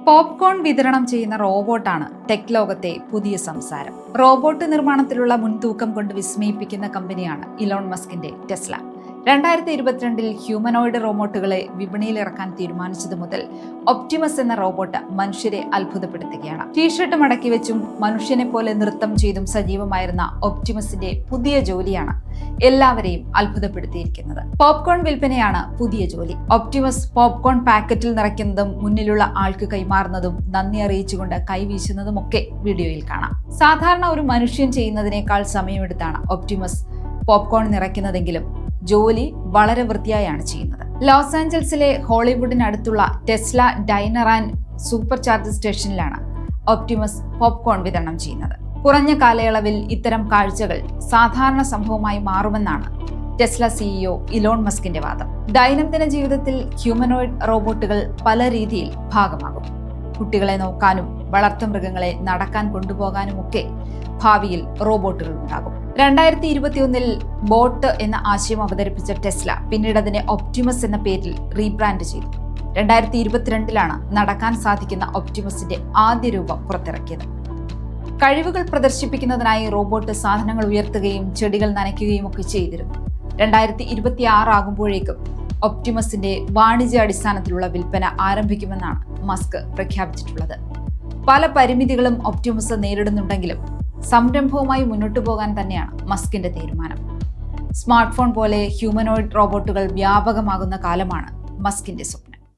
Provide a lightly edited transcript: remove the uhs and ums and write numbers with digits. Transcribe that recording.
Popcorn വിതരണം ചെയ്യുന്ന റോബോട്ടാണ് tech ലോകത്തെ പുതിയ സംസാരം. റോബോട്ട് നിർമ്മാണത്തിലുള്ള മുൻതൂക്കം കൊണ്ട് വിസ്മയിപ്പിക്കുന്ന കമ്പനിയാണ് ഇലോൺ മസ്കിന്റെ ടെസ്ല. 2022 ഹ്യൂമനോയിഡ് റോബോട്ടുകളെ വിപണിയിൽ ഇറക്കാൻ തീരുമാനിച്ചത് മുതൽ ഒപ്റ്റിമസ് എന്ന റോബോട്ട് മനുഷ്യരെ അത്ഭുതപ്പെടുത്തുകയാണ്. ടീഷർട്ട് മടക്കി വെച്ചും മനുഷ്യനെ പോലെ നൃത്തം ചെയ്തും സജീവമായിരുന്ന ഒപ്റ്റിമസിന്റെ പുതിയ ജോലിയാണ് എല്ലാവരെയും അത്ഭുതപ്പെടുത്തിയിരിക്കുന്നത്. പോപ്കോൺ വിൽപ്പനയാണ് പുതിയ ജോലി. ഒപ്റ്റിമസ് പോപ്കോൺ പാക്കറ്റിൽ നിറയ്ക്കുന്നതും മുന്നിലുള്ള ആൾക്ക് കൈമാറുന്നതും നന്ദി അറിയിച്ചുകൊണ്ട് കൈവീശുന്നതും ഒക്കെ വീഡിയോയിൽ കാണാം. സാധാരണ ഒരു മനുഷ്യൻ ചെയ്യുന്നതിനേക്കാൾ സമയമെടുത്താണ് ഒപ്റ്റിമസ് പോപ്കോൺ നിറയ്ക്കുന്നതെങ്കിലും ജോലി വളരെ വൃത്തിയായാണ് ചെയ്യുന്നത്. ലോസ് ആഞ്ചൽസിലെ ഹോളിവുഡിനടുത്തുള്ള Tesla diner and super charge സ്റ്റേഷനിലാണ് ഒപ്റ്റിമസ് പോപ്കോൺ വിതരണം ചെയ്യുന്നത്. കുറഞ്ഞ കാലയളവിൽ ഇത്തരം കാഴ്ചകൾ സാധാരണ സംഭവമായി മാറുമെന്നാണ് ടെസ്ല സിഇഒ ഇലോൺ മസ്കിന്റെ വാദം. ദൈനംദിന ജീവിതത്തിൽ ഹ്യൂമനോയിഡ് റോബോട്ടുകൾ പല രീതിയിൽ ഭാഗമാകും. കുട്ടികളെ നോക്കാനും വളർത്തുമൃഗങ്ങളെ നടക്കാൻ കൊണ്ടുപോകാനും ഒക്കെ ഭാവിയിൽ റോബോട്ടുകൾ ഉണ്ടാകും. 2021 ബോട്ട് എന്ന ആശയം അവതരിപ്പിച്ച ടെസ്ല പിന്നീട് അതിനെ ഒപ്റ്റിമസ് എന്ന പേരിൽ റീബ്രാൻഡ് ചെയ്തു. 2022 നടക്കാൻ സാധിക്കുന്ന ഒപ്റ്റിമസിന്റെ ആദ്യ രൂപം പുറത്തിറക്കിയത്. കഴിവുകൾ പ്രദർശിപ്പിക്കുന്നതിനായി റോബോട്ട് സാധനങ്ങൾ ഉയർത്തുകയും ചെടികൾ നനയ്ക്കുകയും ഒക്കെ ചെയ്തിരുന്നു. 2026 ആകുമ്പോഴേക്കും ഒപ്റ്റിമസിന്റെ വാണിജ്യാടിസ്ഥാനത്തിലുള്ള വിൽപ്പന ആരംഭിക്കുമെന്നാണ് മസ്ക് പ്രഖ്യാപിച്ചിട്ടുള്ളത്. പല പരിമിതികളും ഒപ്റ്റിമസ് നേരിടുന്നുണ്ടെങ്കിലും സംരംഭവുമായി മുന്നോട്ടു പോകാൻ തന്നെയാണ് മസ്കിന്റെ തീരുമാനം. സ്മാർട്ട് ഫോൺ പോലെ ഹ്യൂമനോയിഡ് റോബോട്ടുകൾ വ്യാപകമാകുന്ന കാലമാണ് മസ്കിന്റെ സ്വപ്നം.